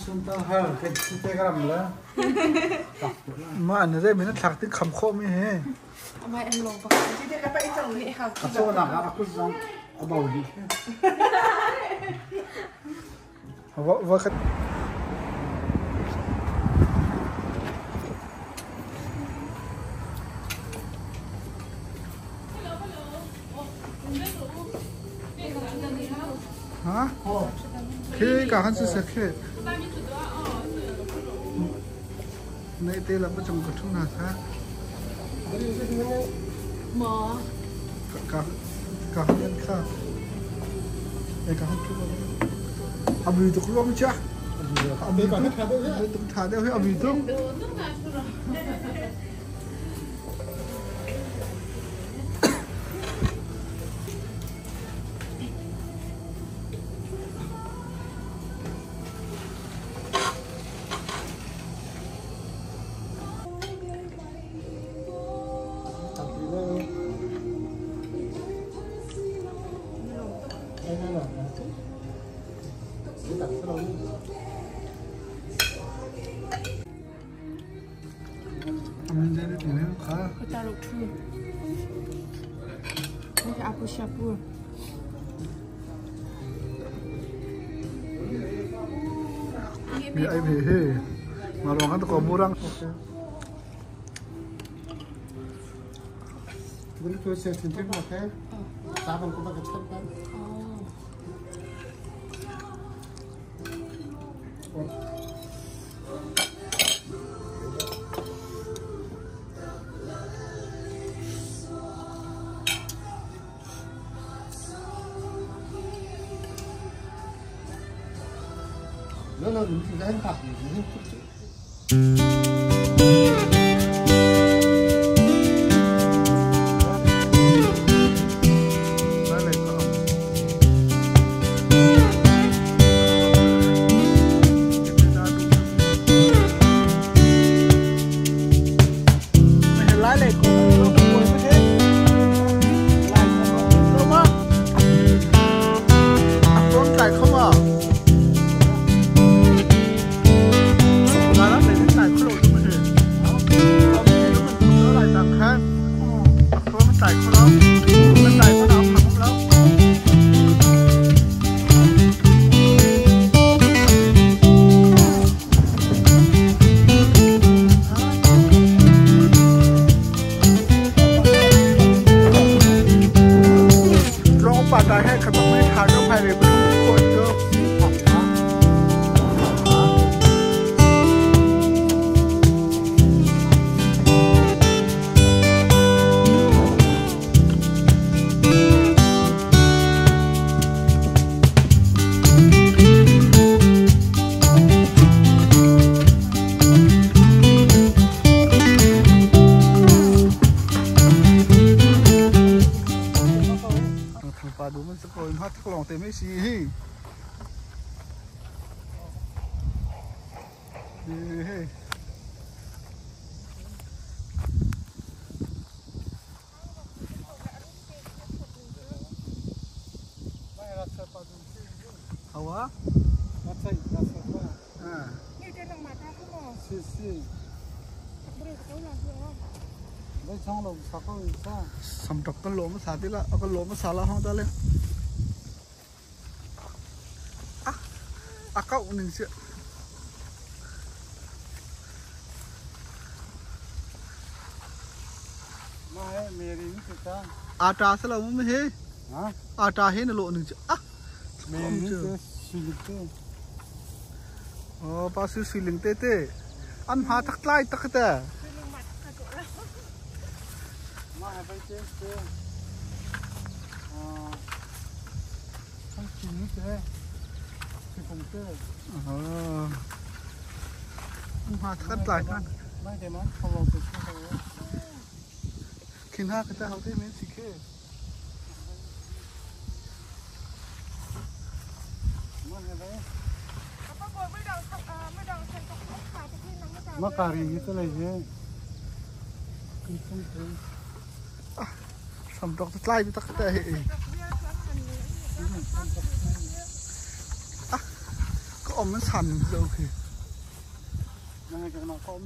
sunta har ke te gram la ma an re min thak ti kham kho mi he amai em long pa chi te la pa itong ni ha ka so na ka aku zong abau di wa khat hả? Khi cả hắn sẽ khi này tê là bắt chồng có chung nào khác mò cả nhân khác này cả hắn chung à vì tôi không chắc à vì tôi thả đeo hết à vì tôi kita lucu ini apa siapa bị ai về he mà rồi hắn có mua răng vẫn tôi sẽ xin phép một thế ta còn có bao cái chất đấy nó đúng là anh tập gì Hawa? Nasai. Ah. Ni dia nak mata aku mau. Si. Boleh kau nak dia. Đây xong rồi sao có sao? Sắm trọc con lỗ mà xả tí là con lỗ mà xả là không ta lên. Cậu mình sẽ mai meri ni kita. Ata sala mo he. Ha? Ata he na lo ni. Meri ni siling. Oh, pasu siling te. An ha tak lai tak ta. Mai phải chế. Không chịu nữa thế. Không thế. Hoa thắt lại khăn. Mai thế mà không lâu được không lâu. Khi nào người ta học thế mấy gì kia. Mà cà ri cái này thế. Không thế. Sắm trọc thắt lại tắc thế. อมมันสั่นโอเค ยังไงกันน้องคอม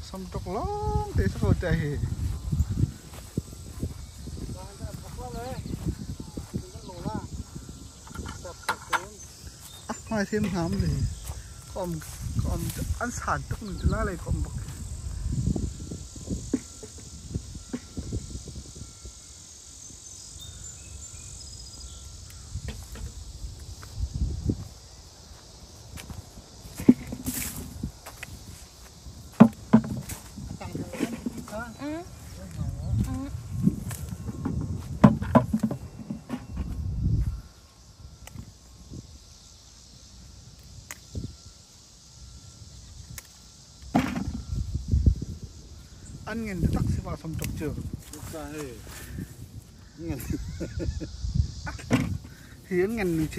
สมตกล้องเตะสะกดใจเหตุไม่เทียมน้ำเลยก่อมอันสั่นตุกหนึ่งจะล่าอะไรก่อมบอกอันเงินจะตักสิว่าสมตกเจอ ใช่เงี้ย เฮียนเงินหนึ่งเช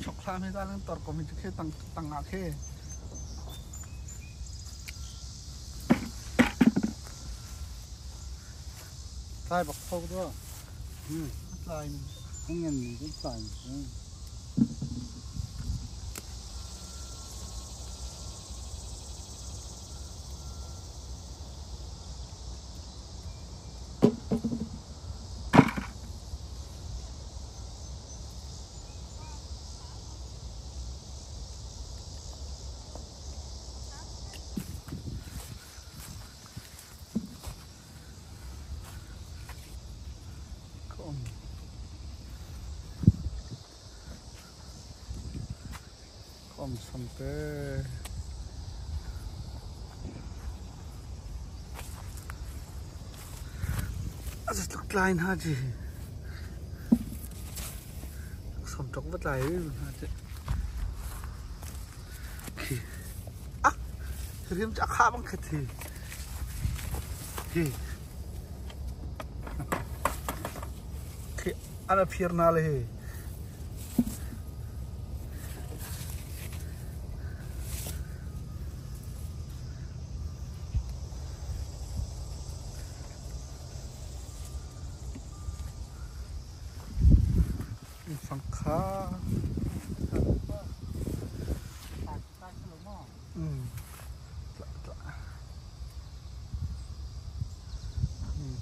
ช็อกคลามให้ได้แล้วตอดก็มีจะแค่ตังอาแค่ใช่บอกเขาด้วยลาย เงี้ยนี่ก็ใส่คอมสัมเตออาจจะตกลายน่าจีสมตกวัดไหลน่าจะโอเคอ่ะเรียมจะฆ่าบังคับทีโอเคอันนั้นพิจารณาเลยฟังค้า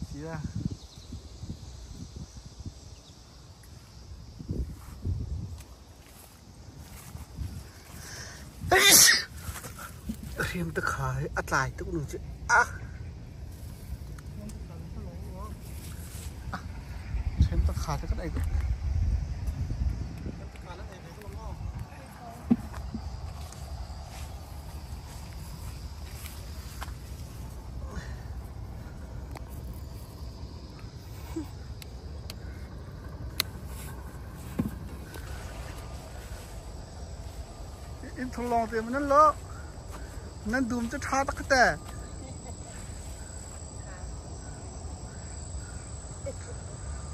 เจียเรียมตะขายอัดลายทุกหนึ่งจีเรียมตะขาดก็ได้อินทลองเต็มนั่นเลาะนั่นดูมจะท้าตะกแต่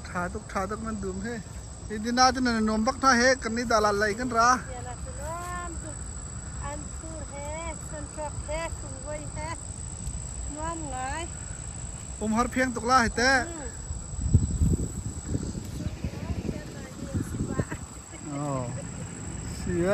ท้าตุกมันดูมเฮ้ยดินาจะนมบักท่าเฮกันนี่ดาลอะไรกันราหาเพียงตกล่าให้แต่อ๋อเสีย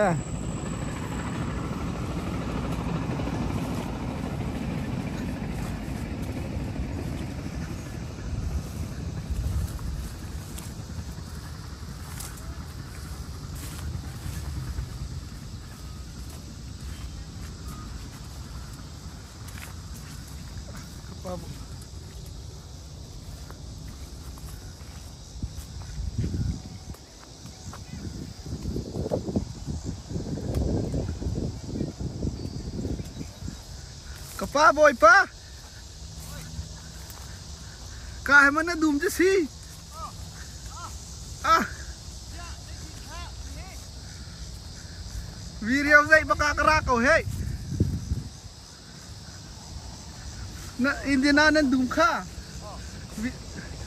ป้าบอยป้ากายมันน่ะดุมจะสิวีเรียวใจปากกระกเอาเฮ้ย na Indiana nan dum kha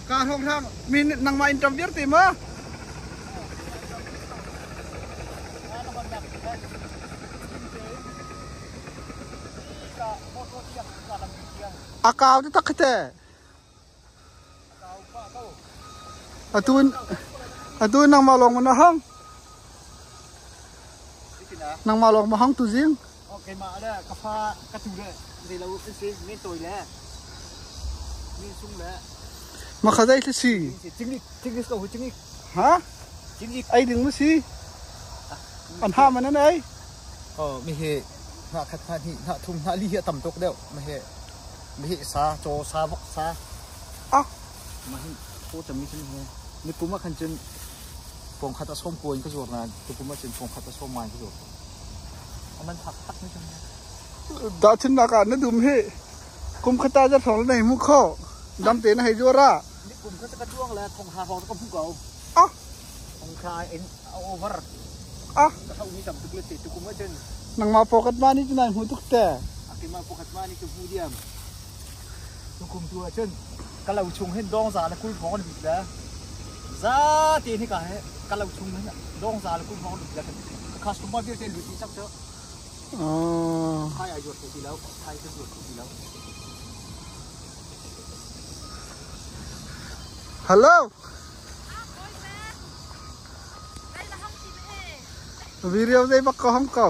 ka thong thang min nang ma interview ti ma akau ti takte atun nang malong mana hang nang malong ma hang tu jing cái mã đó cà phê cà chua đấy thì là cái gì miếng tỏi đấy miếng sung đấy mà khá đây là gì trứng đi cầu trứng đi hả trứng đi ai đừng có gì ăn ham mà nó đấy mi hệ hạ khát hạ thị hạ thùng hạ ly hệ tầm tốc đeo mi hệ sa cho sa bọc sa mà hình cô chấm mi chân này mi cũng mắc hành chân phòng khát sôm cuốn cái ruột là tôi cũng mắc chân phòng khát sôm mài cái ruộtมันผักตักไม่ใช่ไหมดาชินนักนั่นดูมั้ยกุมขตาจะสอนในมุขข้อดำเตนให้จัวระนี่กุมเขาจะกระจ้วงแล้วทงหาหองก็พุ่งเก่าทงคายเอ็นเอาโอเวอร์แต่เขามีสำตึกเลยติดตุกุมว่าเช่นนังมาโฟกัสมานี่จะไหนหูตุกแต่อากิมาโฟกัสมานี่จะพูดเดียมตุกุมตัวเช่นกะเหล่าชงให้ดองสาและคุยพองกันอีกแล้วซาตีนี่กันให้กะเหล่าชงนั้นดองสาและคุยพองกันอีกแล้วคัสตอมมาเบียร์เซนดูดีสักเถอะไทยอายุถูกดีแล้วไทยเป็นถูกดีแล้วฮัลโหลวิดีโอได้บักห้องเก่า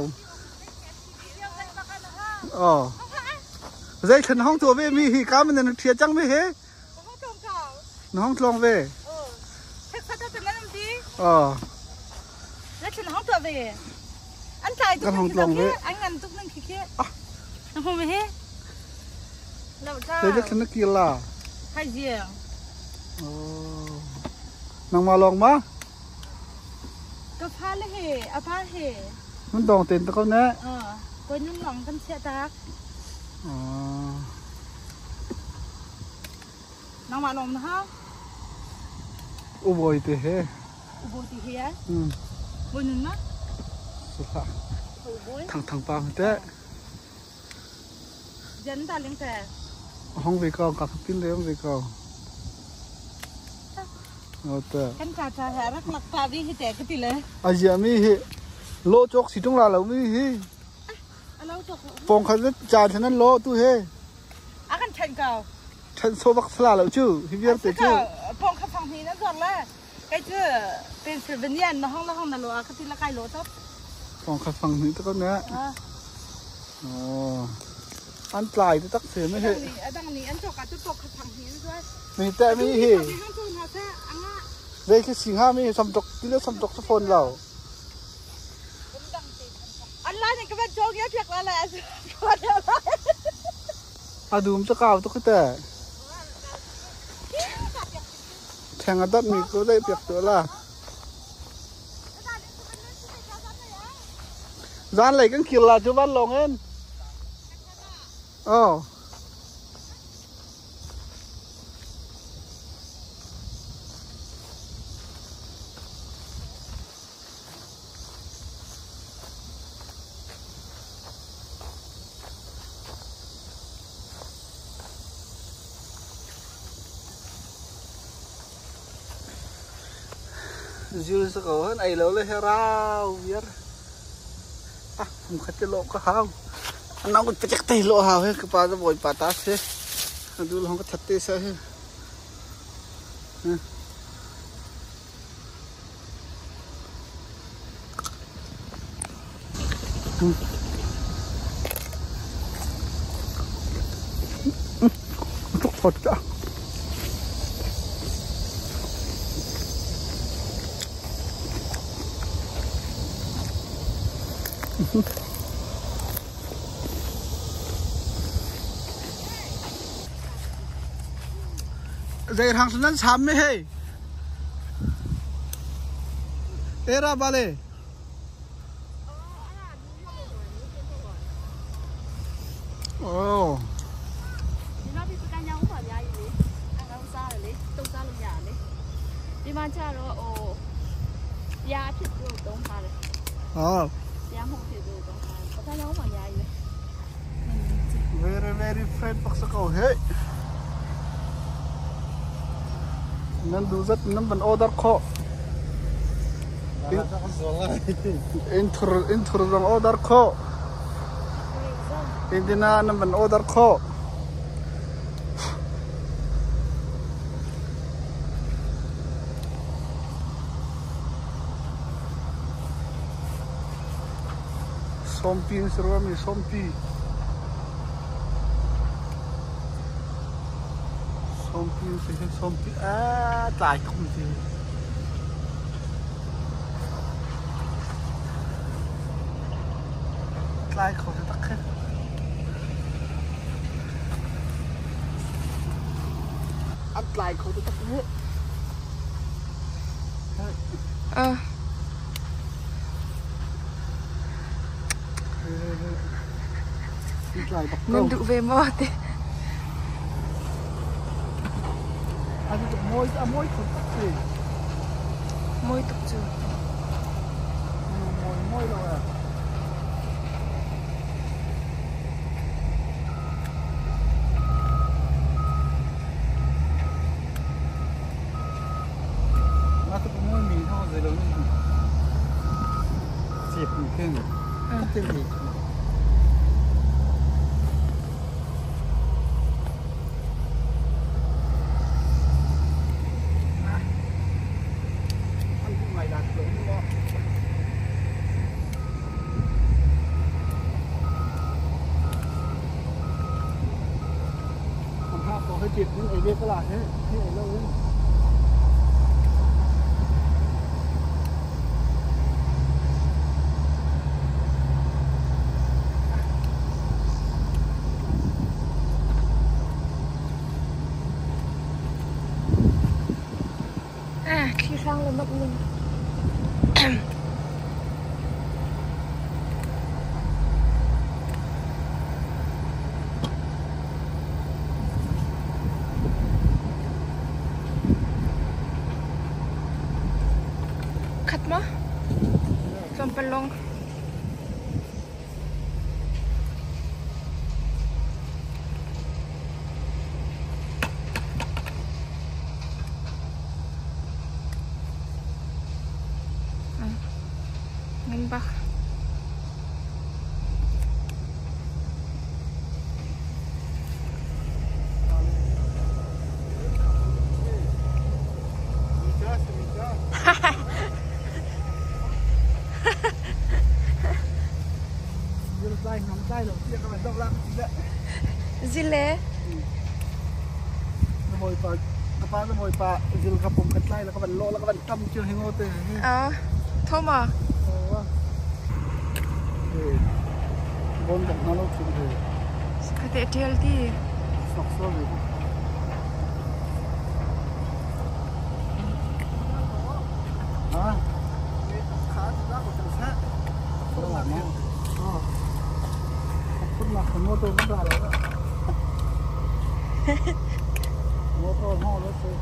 ได้ขึ้นห้องตัวเวมีฮีก้ามันเนี่ยเทียจังไม่เฮ้ห้องทองเวเฮ็ดซะเป็นแล้วดีแล้วขึ้นห้องตัวเวอันใจทุกนึงขี้อันเงินทุกนึงขี้น้ำมันเฮ้เราจ้าเดี๋ยวจะนึกกี่ล่ะให้เยี่ยมนางมาลองมาก็พาเลยเฮ่อาพาเฮ่มันดองเต็นตะเขาแน่ก็นุ่งหลงกันเสียจักนางมาลองนะฮะอุบอยเตะอุบอยเตะบนนึงนะทางปางเตะยันตาเลี้ยงแต่ห้องเวกากับกินเลยห้องเวกากันกาชาแหรักหลักตาดีให้แจกกันทีเลยอาเจียมีฮิโลจกสีตรงลาเรามีฮิปองคันจานฉะนั้นโลตู้เฮอากันฉันเก่าฉันโซบักสลาเราชื่อฮิเบียร์เตชื่อปองขับฟังทีนั่นก่อนเลยไอ้ชื่อเป็นเซเว่นยันในห้องนั่นโลอากันทีละไกลโลทับปองขับฟังนี้ตะก้อนเนี้ยอันปลายจะตักเสือไม่ใช่ดังนี้อันจกอาจจะปองขับฟังทีด้วยมีแต่มีฮิเด็กสิงหามีสมตกที่เรียกสมตกสะพนเราอันล่านี่ก็เป็นโจกเยอะเพียกแล้วแหละอาดูมจะเก่าตุ๊กแต่แทงอัดมีก็ได้เปียกตัวละร้านอะไรกันคิวลาจุบันลงเงินJul sekolah ai lo le herau biar muka lo ke hau anak ko pecek teh lo hau he kepada boy patas he dulu hong thate sa he untuk foto Dạy thằng nó sắm mấy hề Ê ra bà lê Nó bị cái nhau mà dài gì ăn đâu xa rồi tung xa luôn nhà đấy đi mang cha rồi ya thịt rồi tung xa rồi ya một thịt rồi tung xa có cái nhau mà dài vậy very friend pak sa kau he nan du zat nan ban order ko intro bang order ko indina nan ban order ko sompi seru mi sompi tải không gì tải không thể tắc hết ăn tải không thể tắc hết nên đụng về mò thì anh được môi không tắc gì môi tục chưa môi đâu à nó có môi mì thôi rồi đâu nữa dịp một cái này không tên gì hơi chịu những ấy biết có là thế ấy lâu đấy khi sang là mất mình khát má trong phần lông ngân bạc Zile mồi pa apa na mồi pa zil kapum katlay la kaban lo la kaban tam chưa hingote thoma bon da nalo chinde kate TLT sok sok ha khá ra của thằng khác không làm nhá phút là không mua tôi cũng ra rồi đó mua tôi ho nó chơi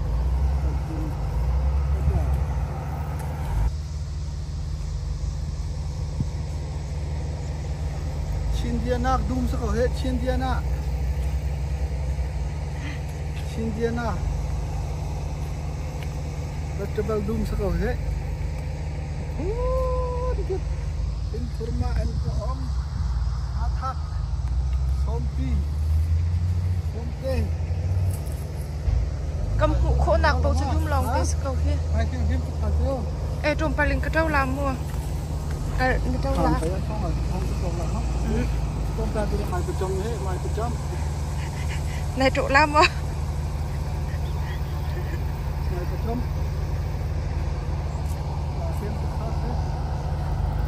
Chindiana dum sa ko hết Chindiana vegetable dum sa ko hết dikit informa and om athak sompi sompe cầm hũ khô nạc bầu cho dung lòng tới cầu kia ai cái hiếm thật chưa ê trông phải linh cái trâu làm mua cái trâu làm phải không rồi không có làm hết con ta đi mai chồng hết mai chồng này trụ làm mua mai chồng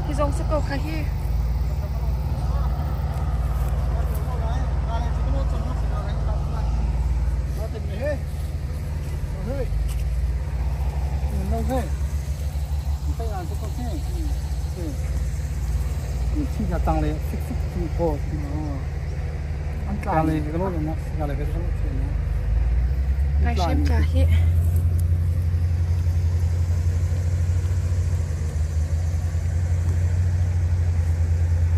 thì dùng sức cầu khai hiที่จะตั้งเลยฟิกฟิกโพสอันกลางเลยก็รู้นะกลางเลยก็รู้เช่นนะ cái xem trả hi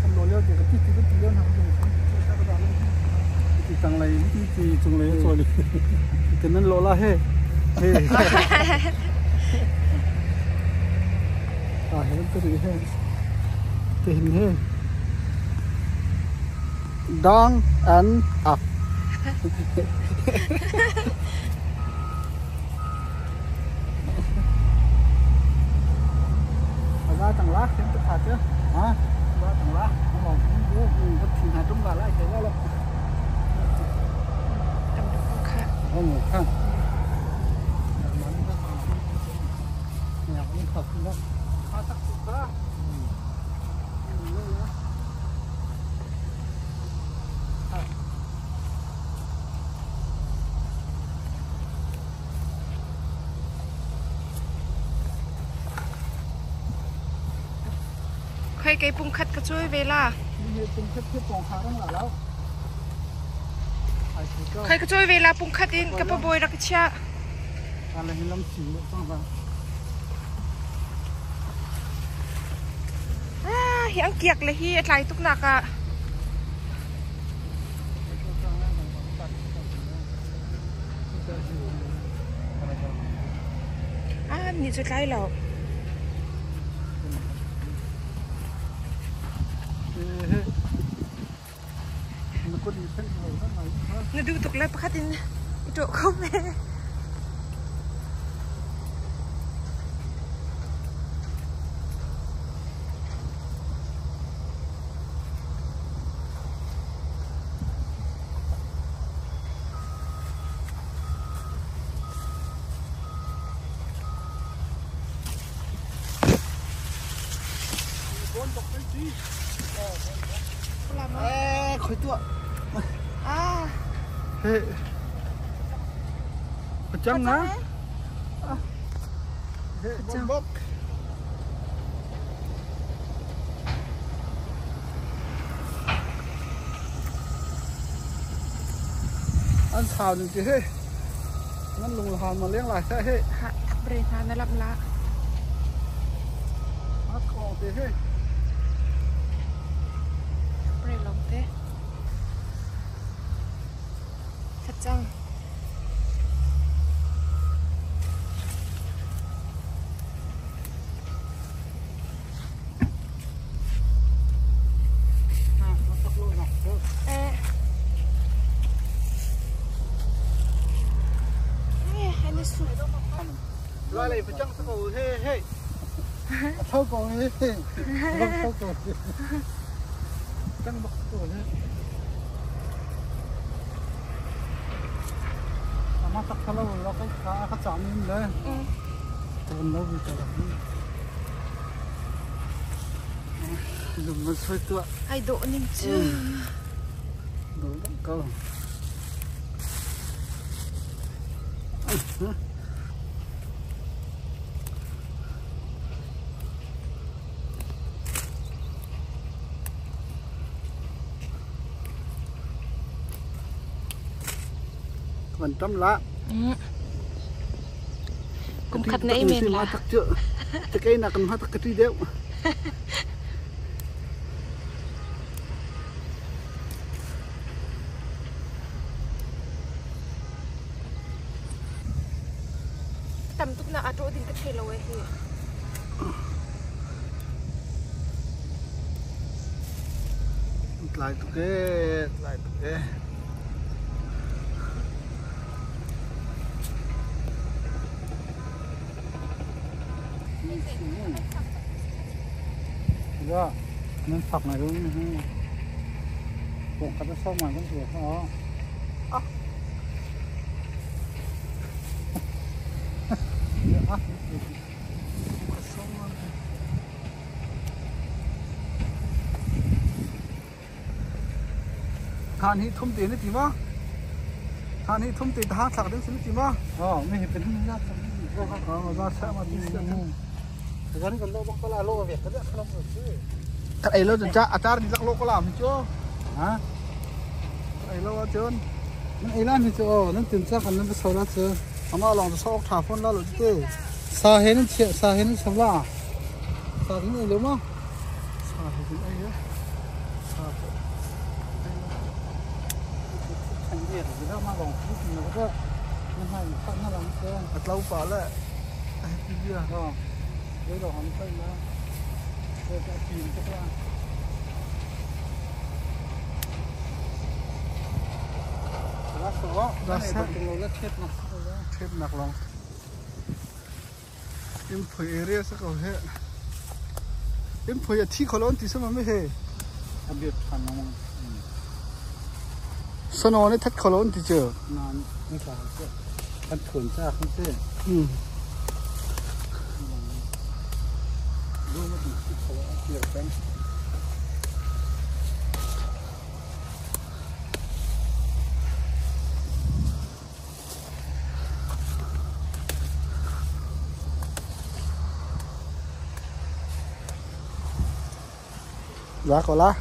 อันโลเลี้ยวเดี๋ยวก็ติดเลี้ยวทางตรงนี้ tăng lấy thì chúng lấy rồi đi cái nên lộ la he he à hết cái gì he tiền he down and up ra tầng lá xem tất cả chứ hả ra tầng lá nó mỏng cũng có thìn hạt trong lá lại cái đó là không không nhà cũng thật đó hoa sắc sụp raใครไกปุ่งคัดก็ช่วยเวลา เป็นแค่ปองขาทั้งหลายแล้ว ใครก็ช่วยเวลาปุ่งคัดเองกับปบอยรักชา อะไรให้ลำสีต้องมา ยังเกียกเลยที่อะไรตุกหนักอ่ะนี่จะใกล้แล้วนี่ดูตกเลยประคัตินโจเข้าไปขอยตัวเฮ้ยประจังนะเฮ้ยบกอันข่าวหนึ่งจีเฮ้ยนั่นลุงหานมาเลี้ยงหลายแท้เฮ้ยทักเบรทานรับละฮักคอจีเฮ้ยเบรลงเต้ขัดจังlại lại phải chăng sao hey hey thâu cổ hey hey thâu cổ chăng bọc cổ hey mà tắc thâu nó cái cá chạm lên đấy còn lâu bị chặt đừng mà xoay tua ai độ ninh chưa độ đậm câu mình trăm lá cũng khát nãy mình là thật chưa cái nào cần hoa thật cái gì đéo tầm tục nào ở chỗ thì cái thể lôi thì lại tụi cái đó nên phật này luôn cũng có cái sông này cũng được đó than hi thum tiền đấy chị má than hi thum tiền ta sạc đến xin chị má mìnhเป็นra ra sẽ mà đi gần gần lô bóc là lô Việt cái đấy không được chứ cái ấy lô chân cha cha đi lắc lô có làm chưa hả ấy lô chân ấy là thì chưa nó tiền cha cần nó sâu ra chưa mà lòng sâu thả phun ra rồi chứ sa hết nó chuyện sa hết nó sắm là sa thế này đúng không sa thì ấy á sa nhiệt thì nó mang vòng phút nó có nhưng mà phát nó làm sao at lâu phá lại cái gì à với đồ hầm xây nó rồi sẽ chìm cho các bạn rasa chết nặng lòng em phải area sao cầu hết em phải thi kolon tí sao mà mới hết biết thành nó sao nó này thắt kolon tí chưa nànไม่ขาดก็มันเขินจ้าขึ้นเส้นดูมันถึงที่เขาเกี่ยวกันgiá có lá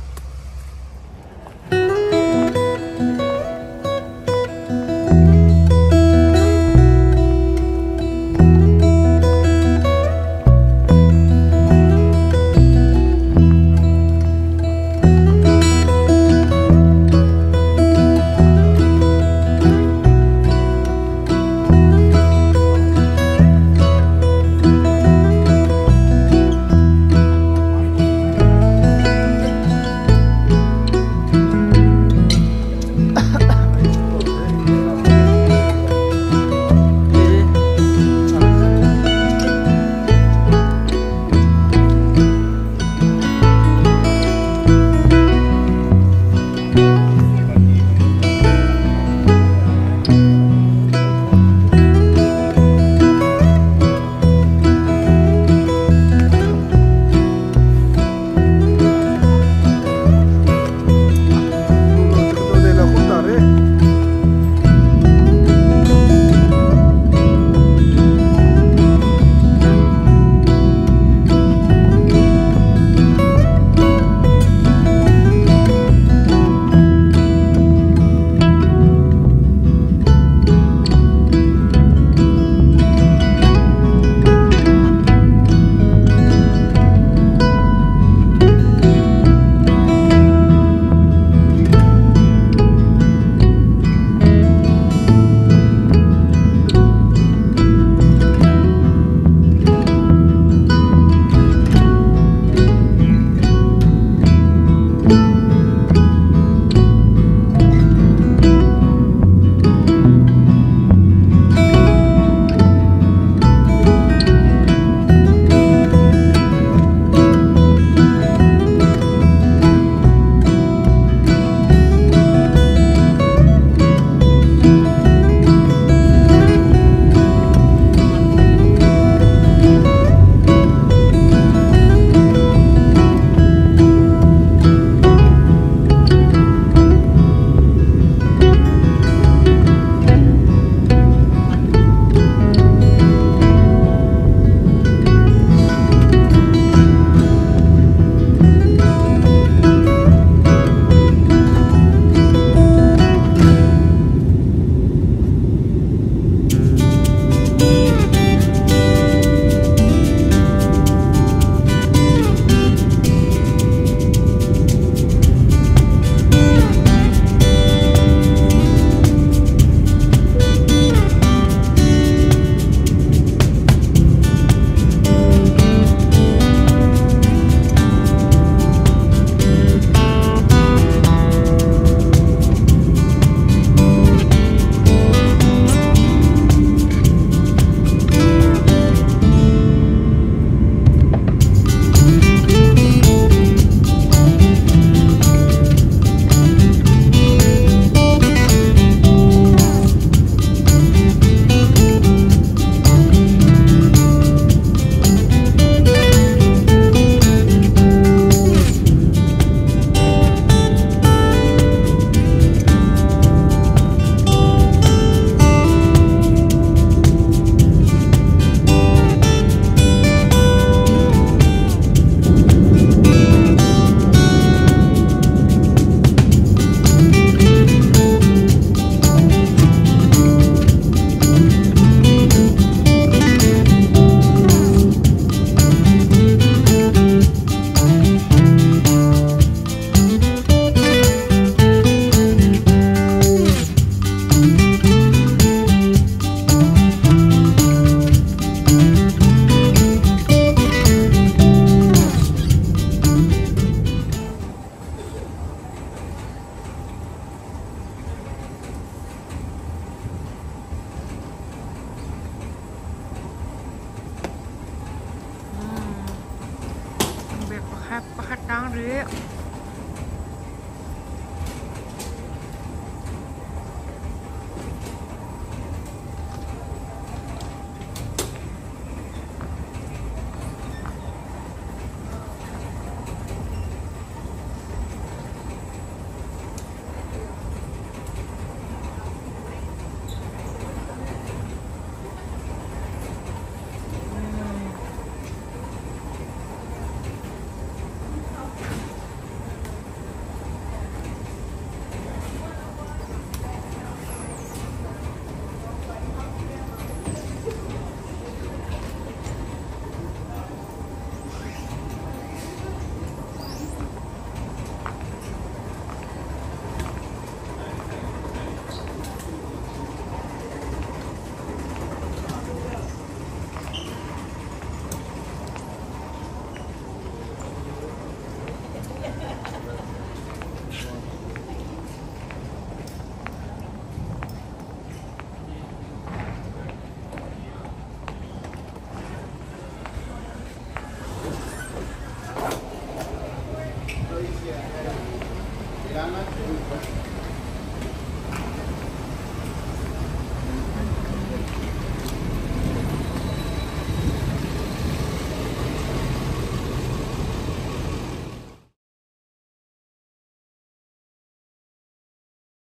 rưỡi